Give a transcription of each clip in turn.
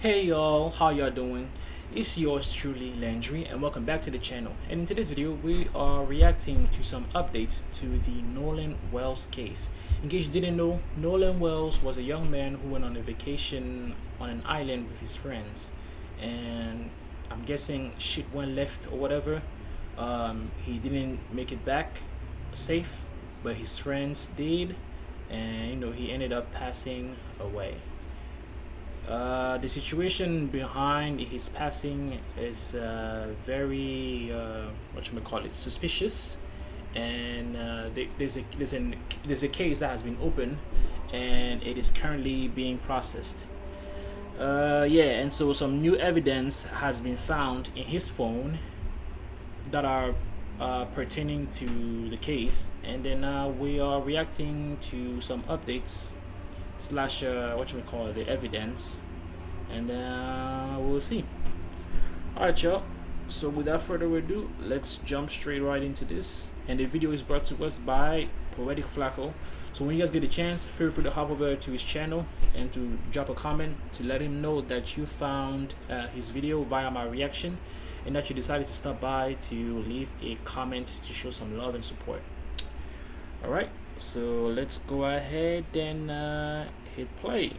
Hey y'all, how y'all doing? It's yours truly, Landry, and welcome back to the channel. And in today's video, we are reacting to some updates to the Nolan Wells case. In case you didn't know, Nolan Wells was a young man who went on a vacation on an island with his friends. And I'm guessing shit went left or whatever. He didn't make it back safe, but his friends did. And he ended up passing away. The situation behind his passing is very suspicious, and there's a case that has been opened, and it is currently being processed. And so some new evidence has been found in his phone that are pertaining to the case, and then we are reacting to some updates slash the evidence, and we'll see. All right, y'all, so without further ado, let's jump straight right into this. And the video is brought to us by Poetic Flacco. So when you guys get a chance, feel free to hop over to his channel and to drop a comment to let him know that you found his video via my reaction, and that you decided to stop by to leave a comment to show some love and support. All right, so let's go ahead and hit play.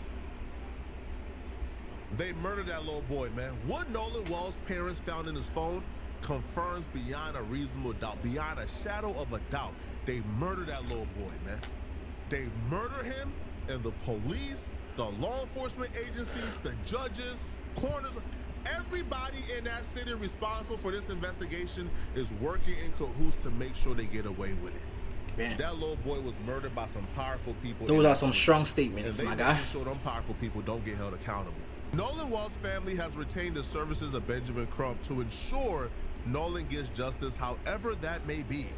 They murdered that little boy, man. What Nolan Wells' parents found in his phone confirms beyond a reasonable doubt, beyond a shadow of a doubt, they murdered that little boy, man. They murdered him, and the police, the law enforcement agencies, the judges, coroners, everybody in that city responsible for this investigation is working in cahoots to make sure they get away with it. Man. That little boy was murdered by some powerful people. Those are some strong statements, my guy. Making sure them powerful people don't get held accountable. Nolan Wells' family has retained the services of Benjamin Crump to ensure Nolan gets justice, however that may be.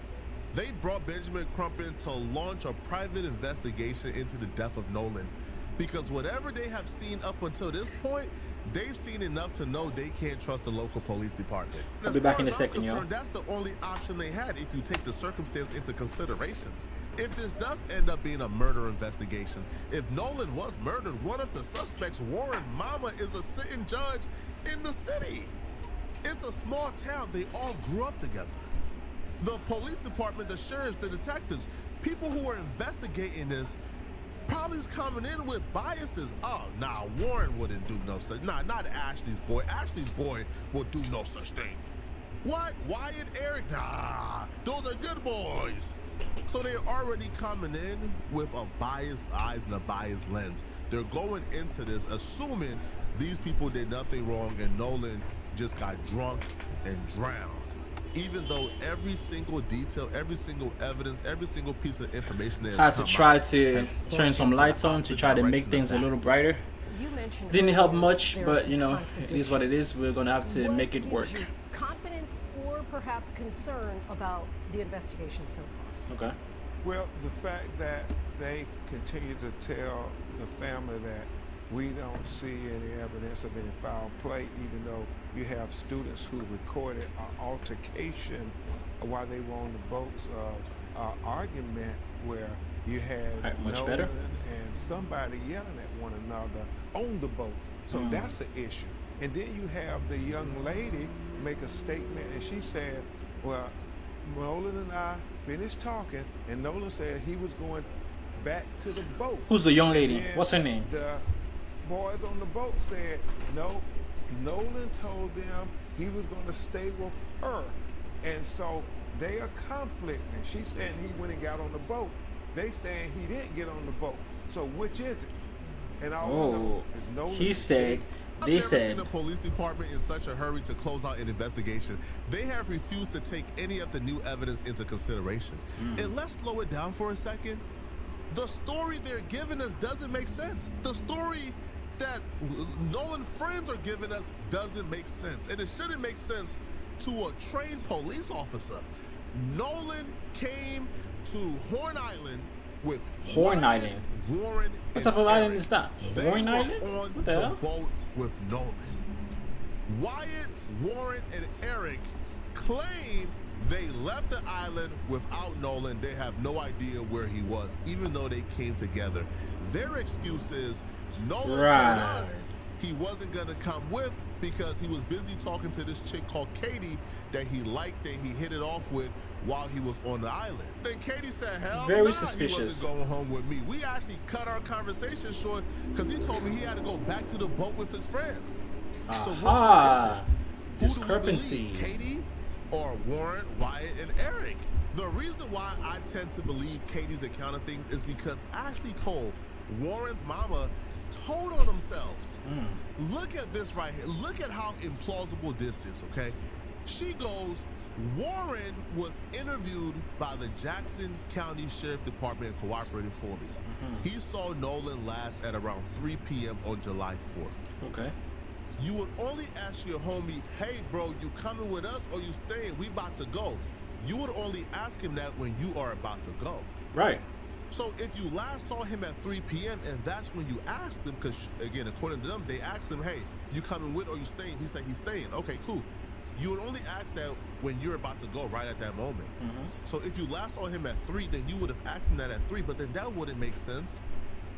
They brought Benjamin Crump in to launch a private investigation into the death of Nolan, because whatever they have seen up until this point, they've seen enough to know they can't trust the local police department. I'll be back in a second, yo. That's the only option they had if you take the circumstance into consideration. If this does end up being a murder investigation, if Nolan was murdered, one of the suspects, Warren Mama, is a sitting judge in the city. It's a small town. They all grew up together. The police department, the sheriffs, the detectives, people who are investigating this, probably is coming in with biases. Oh, nah, Warren wouldn't do no such. Nah, not Ashley's boy. Ashley's boy will do no such thing. What? Wyatt, Eric? Nah, those are good boys. So they're already coming in with a biased eyes and a biased lens. They're going into this assuming these people did nothing wrong and Nolan just got drunk and drowned. Even though every single detail, every single evidence, every single piece of information that I had to try to turn some lights on to try to make things a little brighter. Didn't help much, but it is what it is. We're gonna have to make it work. Confidence or perhaps concern about the investigation so far? Okay. Well, the fact that they continue to tell the family that we don't see any evidence of any foul play, even though you have students who recorded an altercation while they were on the boats, argument where you had Nolan and somebody yelling at one another on the boat. So that's an issue. And then you have the young lady make a statement, and she said, well, Nolan and I finished talking, and Nolan said he was going back to the boat. Who's the young lady? What's her name? The boys on the boat said, no, Nolan told them he was going to stay with her. And so they are conflicting. She said he went and got on the boat. They saying he didn't get on the boat. So which is it? And all we know is Nolan. He said, they said. I've never seen the police department in such a hurry to close out an investigation. They have refused to take any of the new evidence into consideration. And let's slow it down for a second. The story they're giving us doesn't make sense. The story that Nolan's friends are giving us doesn't make sense. And it shouldn't make sense to a trained police officer. Nolan came to Horn Island with Horn Island. Warren. What type of island is that? Horn Island? On what the hell? Boat with Nolan. Wyatt, Warren, and Eric claim they left the island without Nolan. They have no idea where he was, even though they came together. Their excuse is Nolan told us he wasn't going to come with because he was busy talking to this chick called Katie that he liked and he hit it off with while he was on the island. Then Katie said, hell Very nah, suspicious. he wasn't going home with me. We actually cut our conversation short because he told me he had to go back to the boat with his friends. So which one is it? Discrepancy. Who do we believe, Katie or Warren, Wyatt, and Eric? The reason why I tend to believe Katie's account of things is because Ashley Cole, Warren's mama, told on themselves. Look at this right here. Look at how implausible this is, okay? She goes, Warren was interviewed by the Jackson County Sheriff Department and cooperated fully. He saw Nolan last at around 3 p.m. on July 4th. Okay. You would only ask your homie, hey, bro, you coming with us or you staying? We about to go. You would only ask him that when you are about to go. Right. So if you last saw him at 3 p.m. and that's when you asked him, because again, according to them, they asked him, hey, you coming with or you staying? He said he's staying. Okay, cool. You would only ask that when you're about to go, right at that moment. So if you last saw him at 3, then you would have asked him that at 3, but then that wouldn't make sense,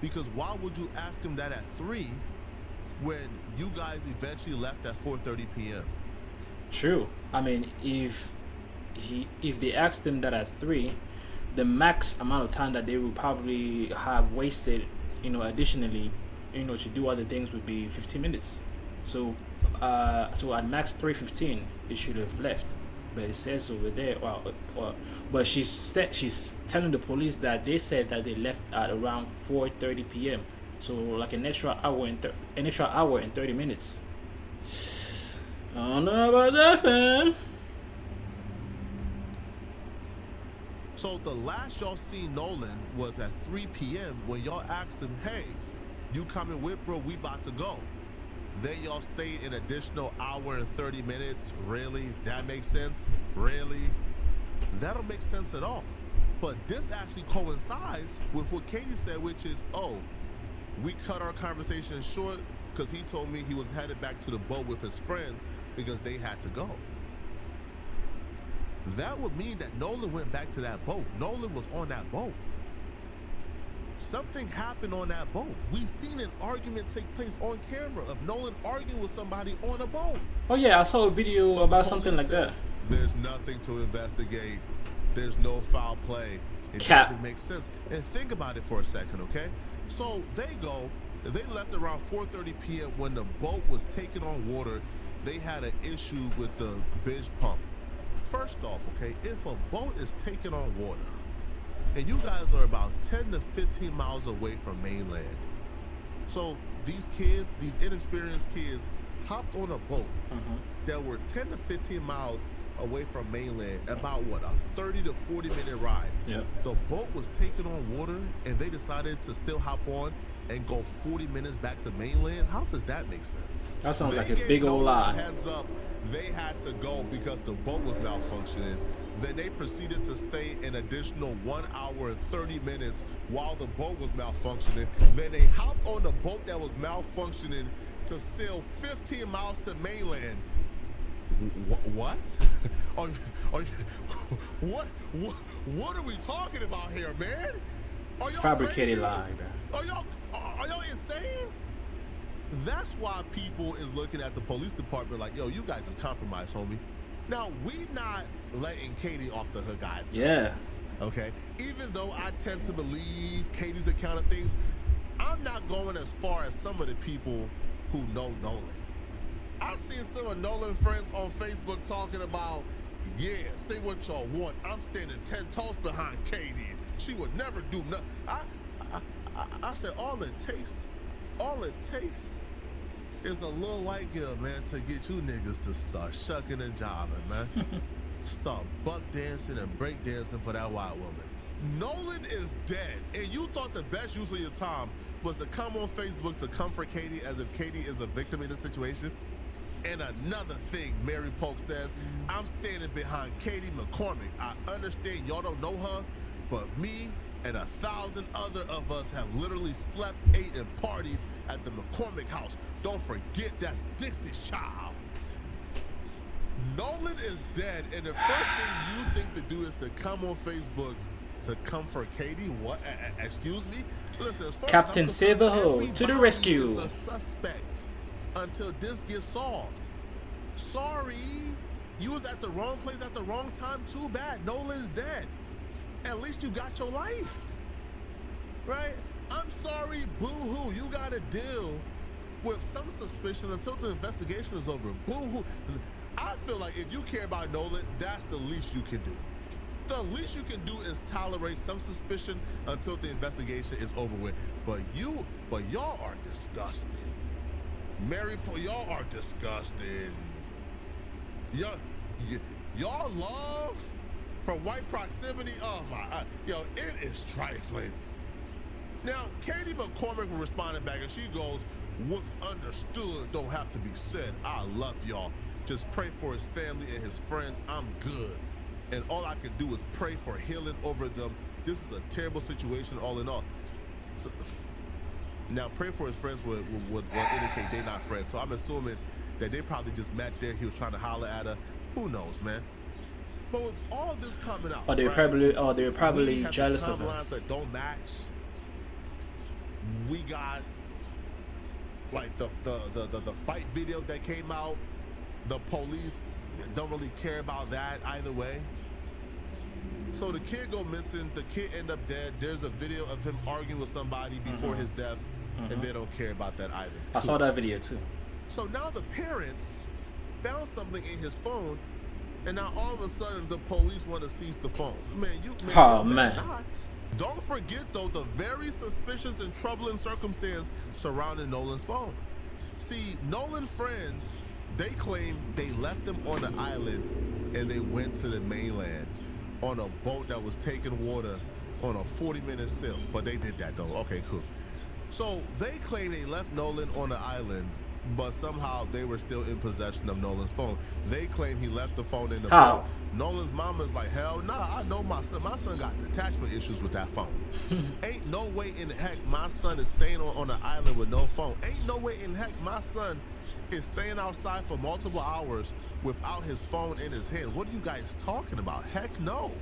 because why would you ask him that at 3 when you guys eventually left at 4:30 p.m.? True. I mean, if they asked him that at 3, the max amount of time that they would probably have wasted, additionally, to do other things would be 15 minutes. So at max 3:15, it should have left. But it says over there, but she's telling the police that they said that they left at around 4:30 p.m. So like an extra hour and 30 minutes. I don't know about that, fam. So the last y'all seen Nolan was at 3 p.m. when y'all asked him, hey, you coming with, bro? We about to go. Then y'all stayed an additional hour and 30 minutes. Really? That makes sense? Really? That don't make sense at all. But this actually coincides with what Katie said, which is, we cut our conversation short because he told me he was headed back to the boat with his friends because they had to go. That would mean that Nolan went back to that boat. Nolan was on that boat. Something happened on that boat. We seen an argument take place on camera of Nolan arguing with somebody on a boat. Oh yeah, I saw a video about something like that. There's nothing to investigate. There's no foul play. It Cap. doesn't make sense. And think about it for a second, okay? So they left around 4:30 p.m. when the boat was taking on water. They had an issue with the binge pump. First off, okay, if a boat is taking on water and you guys are about 10 to 15 miles away from mainland, so these kids, these inexperienced kids, hopped on a boat that were 10 to 15 miles away from mainland, about what, a 30 to 40 minute ride. Yep. The boat was taking on water and they decided to still hop on and go 40 minutes back to mainland. How does that make sense? That sounds They like a gave big old Nolan a lie. heads up, they had to go because the boat was malfunctioning. Then they proceeded to stay an additional 1 hour and 30 minutes while the boat was malfunctioning. Then they hopped on the boat that was malfunctioning to sail 15 miles to mainland. What? What are we talking about here, man? Are y'all Fabricated crazy? lie, bro. Are y'all insane? That's why people is looking at the police department like, yo, you guys is compromised, homie. Now, we not letting Katie off the hook either. Yeah. Okay? Even though I tend to believe Katie's account of things, I'm not going as far as some of the people who know Nolan. I've seen some of Nolan friends on Facebook talking about, yeah, say what y'all want. I'm standing 10 toes behind Katie. She would never do nothing. I said, all it takes is a little white girl, man, to get you niggas to start shucking and jiving, man. Start buck dancing and break dancing for that white woman. Nolan is dead, and you thought the best use of your time was to come on Facebook to comfort Katie as if Katie is a victim in this situation? And another thing Mary Polk says, I'm standing behind Katie McCormick. I understand y'all don't know her, but me and 1,000 other of us have literally slept, ate, and partied at the McCormick house. Don't forget that's Dixie's child. Nolan is dead, and the first thing you think to do is to come on Facebook to comfort Katie. What? Excuse me? Listen, as far Captain as I'm concerned, Save-A-Ho to the everybody rescue. is a suspect. until this gets solved. Sorry, you was at the wrong place at the wrong time. Too bad. Nolan's dead. At least you got your life, right? I'm sorry, boo-hoo. You got to deal with some suspicion until the investigation is over. Boo-hoo. I feel like if you care about Nolan, that's the least you can do. The least you can do is tolerate some suspicion until the investigation is over with. But y'all are disgusting. Y'all are disgusting. Y'all love for white proximity. Oh my, yo, it is trifling. Now, Katie McCormick responded back and she goes, "What's understood don't have to be said. I love y'all. Just pray for his family and his friends. I'm good. And all I can do is pray for healing over them. This is a terrible situation all in all." So, now, pray for his friends would indicate they're not friends. So I'm assuming that they probably just met there. He was trying to holler at her. Who knows, man? But with all this coming out, they were probably jealous of him. Timelines that don't match. We got like the fight video that came out. The police don't really care about that either way. So the kid go missing. The kid end up dead. There's a video of him arguing with somebody before his death, and they don't care about that either. I saw that video too. So now the parents found something in his phone, and now all of a sudden the police want to seize the phone. Man. Not. Don't forget though the very suspicious and troubling circumstance surrounding Nolan's phone. See, Nolan's friends, they claim they left him on the island and they went to the mainland on a boat that was taking water on a 40-minute sail. But they did that though. Okay, cool. So they claim they left Nolan on the island, but somehow they were still in possession of Nolan's phone. They claim he left the phone in the boat. Nolan's mama's like, hell nah, I know my son. My son got detachment issues with that phone. Ain't no way in heck my son is staying on the island with no phone. Ain't no way in heck my son is staying outside for multiple hours without his phone in his hand. What are you guys talking about? Heck no.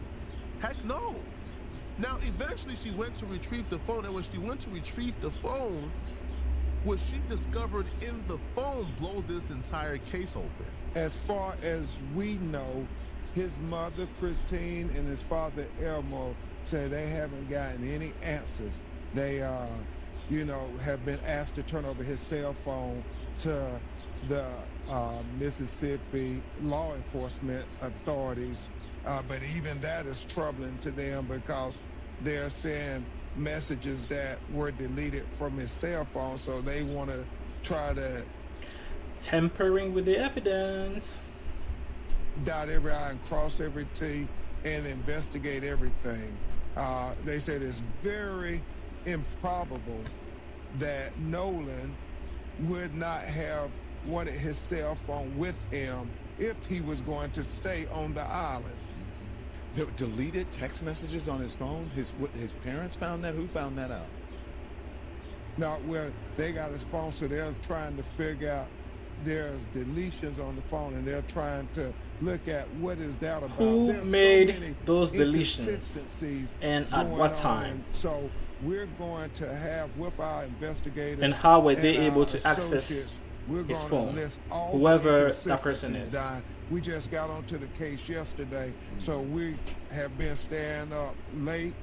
Heck no. Now, eventually she went to retrieve the phone, and when she went to retrieve the phone, what she discovered in the phone blows this entire case open. As far as we know, his mother, Christine, and his father, Elmo, say they haven't gotten any answers. They, have been asked to turn over his cell phone to the Mississippi law enforcement authorities. But even that is troubling to them because they're saying messages that were deleted from his cell phone. So they want to try to tampering with the evidence, dot every I and cross every T and investigate everything. They said it's very improbable that Nolan would not have wanted his cell phone with him if he was going to stay on the island. The deleted text messages on his phone? His parents found that? Who found that out? No, well, they got his phone, so they're trying to figure out there's deletions on the phone, and they're trying to look at what is that about. Who There's made those deletions inconsistencies and at what time? So we're going to have with our investigators and how were they able to access his phone? Whoever that person is. We just got onto the case yesterday, so we have been staying up late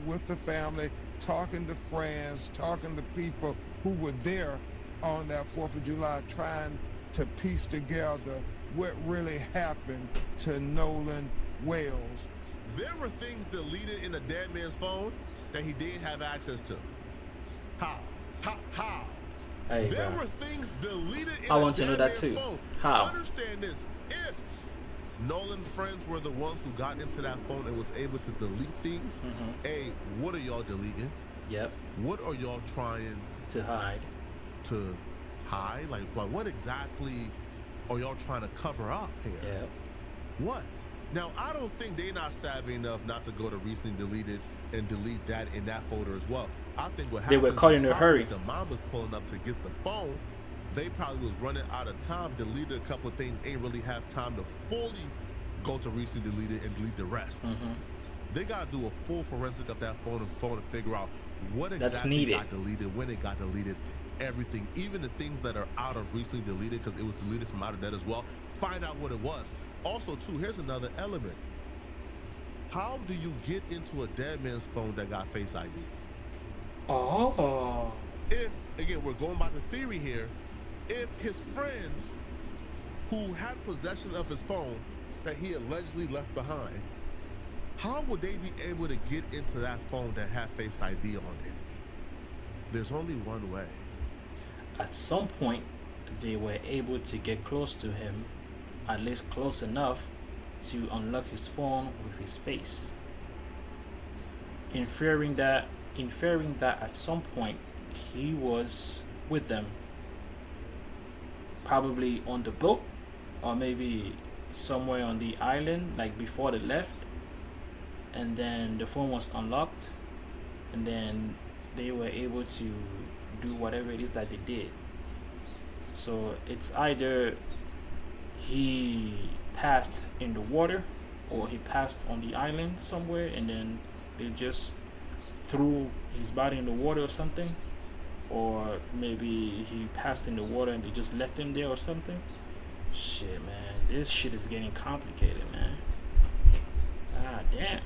with the family, talking to friends, talking to people who were there on that 4th of July, trying to piece together what really happened to Nolan Wells. There were things deleted in a dead man's phone that he didn't have access to. How? There were things deleted in I a want to know dead that man's too. phone. How? Understand this. If Nolan's friends were the ones who got into that phone and was able to delete things, A, what are y'all deleting? Yep. What are y'all trying to hide? Like what exactly are y'all trying to cover up here? Yep. What? Now, I don't think they're not savvy enough not to go to recently deleted and delete that in that folder as well. I think what happened, they were caught in a hurry. The mom was pulling up to get the phone. They probably was running out of time, deleted a couple of things, ain't really have time to fully go to recently deleted and delete the rest. They got to do a full forensic of that phone and figure out what exactly got deleted, when it got deleted, everything, even the things that are out of recently deleted, because it was deleted from out of that as well. Find out what it was. Also, too, here's another element. How do you get into a dead man's phone that got Face ID? Oh. If, again, we're going by the theory here, if his friends who had possession of his phone that he allegedly left behind, how would they be able to get into that phone that had Face ID on it? There's only one way. At some point, they were able to get close to him, at least close enough to unlock his phone with his face. Inferring that at some point he was with them, probably on the boat, or maybe somewhere on the island, like before they left, and then the phone was unlocked, and then they were able to do whatever it is that they did. So it's either he passed in the water, or he passed on the island somewhere, and then they just threw his body in the water or something, or maybe he passed in the water and they just left him there or something. Shit, man, this shit is getting complicated, man. Ah, damn.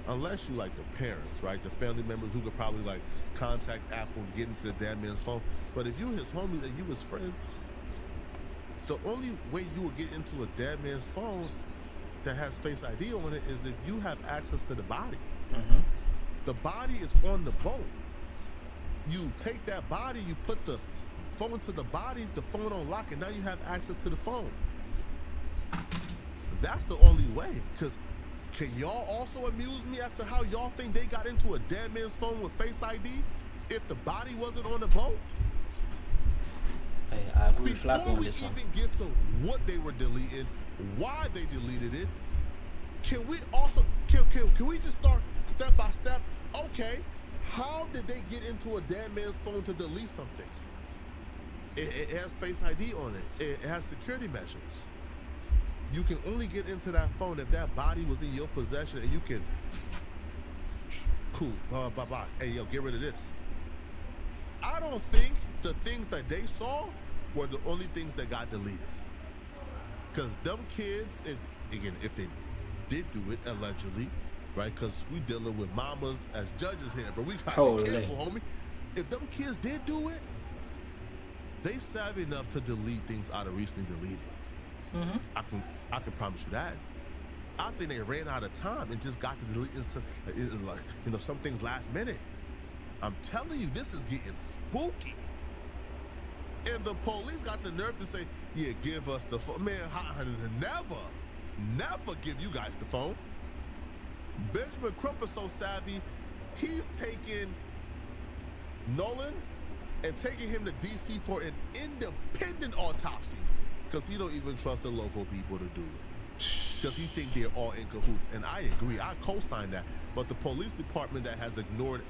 Unless you like the parents, right? The family members who could probably like contact Apple and get into the damn man's phone. But if you his homies and you his friends, the only way you will get into a dead man's phone that has Face ID on it is if you have access to the body. Mm-hmm. The body is on the boat. You take that body, you put the phone to the body, the phone on lock, and now you have access to the phone. That's the only way. Because can y'all also amuse me as to how y'all think they got into a dead man's phone with Face ID if the body wasn't on the boat? Hey, I agree with Flacco Before on we this one. even get to what they were deleting, why they deleted it, can we also can we just start step by step? Okay, how did they get into a dead man's phone to delete something? It has Face ID on it. It has security measures. You can only get into that phone if that body was in your possession, and you can cool, blah blah blah. Hey yo, get rid of this. I don't think the things that they saw were the only things that got deleted. Because them kids, and again, if they did do it allegedly, right? Because we dealing with mamas as judges here, but we gotta be careful, homie. If them kids did do it, they savvy enough to delete things out of recently deleted. Mm-hmm. I can promise you that. I think they ran out of time and just got to deleting some, some things last minute. I'm telling you, this is getting spooky. And the police got the nerve to say, yeah, give us the phone. Man, never give you guys the phone. Benjamin Crump is so savvy, he's taking Nolan and taking him to DC for an independent autopsy because he don't even trust the local people to do it. Because he think they're all in cahoots. And I agree, I co-sign that. But the police department that has ignored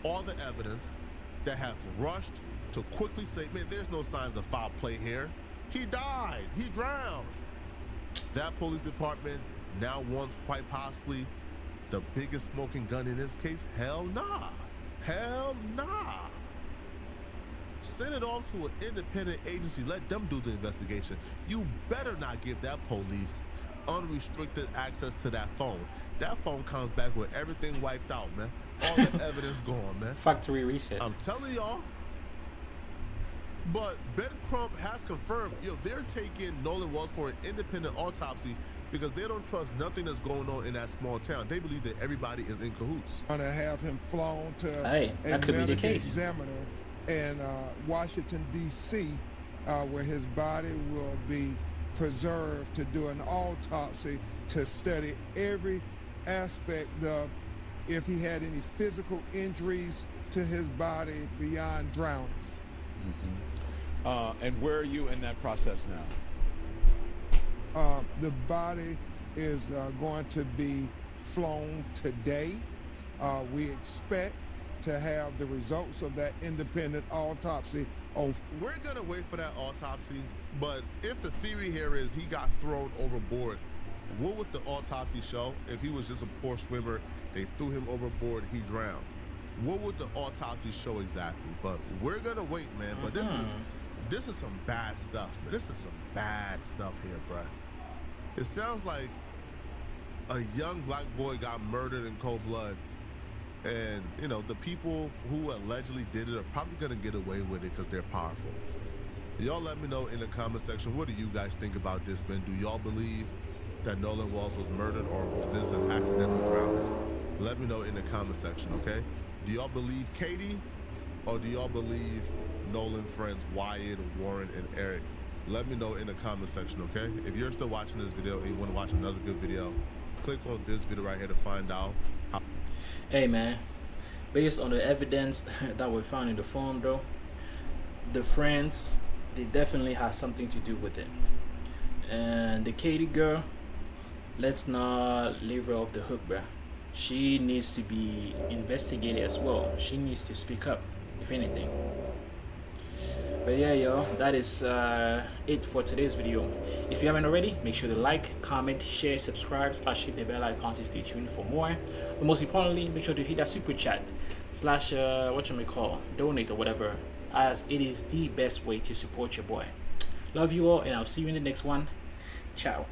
all the evidence, that have rushed to quickly say, man, there's no signs of foul play here. He died, he drowned. That police department now wants quite possibly the biggest smoking gun in this case. Hell nah. Hell nah. Send it off to an independent agency. Let them do the investigation. You better not give that police unrestricted access to that phone. That phone comes back with everything wiped out, man. All the evidence gone, man. Factory reset. I'm telling y'all. But Ben Crump has confirmed, they're taking Nolan Wells for an independent autopsy because they don't trust nothing that's going on in that small town. They believe that everybody is in cahoots. Going to have him flown to that could be the case. Examiner in Washington, D.C., where his body will be preserved to do an autopsy to study every aspect of if he had any physical injuries to his body beyond drowning. Mm-hmm. And where are you in that process now? The body is going to be flown today. We expect to have the results of that independent autopsy on. We're gonna wait for that autopsy, but if the theory here is he got thrown overboard, what would the autopsy show? If he was just a poor swimmer, they threw him overboard, he drowned. what would the autopsy show exactly? But we're gonna wait, man. But this is some bad stuff, man. This is some bad stuff here, bruh. It sounds like a young black boy got murdered in cold blood, and you know the people who allegedly did it are probably gonna get away with it because they're powerful. Y'all let me know in the comment section, what do you guys think about this, man? Do y'all believe that Nolan Wells was murdered, or was this an accidental drowning? Let me know in the comment section, okay? Do y'all believe Katie, or do y'all believe Nolan friends Wyatt, Warren, and Eric? Let me know in the comment section, okay? If you're still watching this video and you want to watch another good video, click on this video right here to find out how. Hey man, based on the evidence that we found in the phone, though, the friends, they definitely have something to do with it. And the Katie girl, let's not leave her off the hook, bruh. She needs to be investigated as well. She needs to speak up, if anything. But yeah, y'all, that is it for today's video. If you haven't already, make sure to like, comment, share, subscribe, / hit the bell icon to stay tuned for more. But most importantly, make sure to hit that super chat / donate or whatever, as it is the best way to support your boy. Love you all, and I'll see you in the next one. Ciao.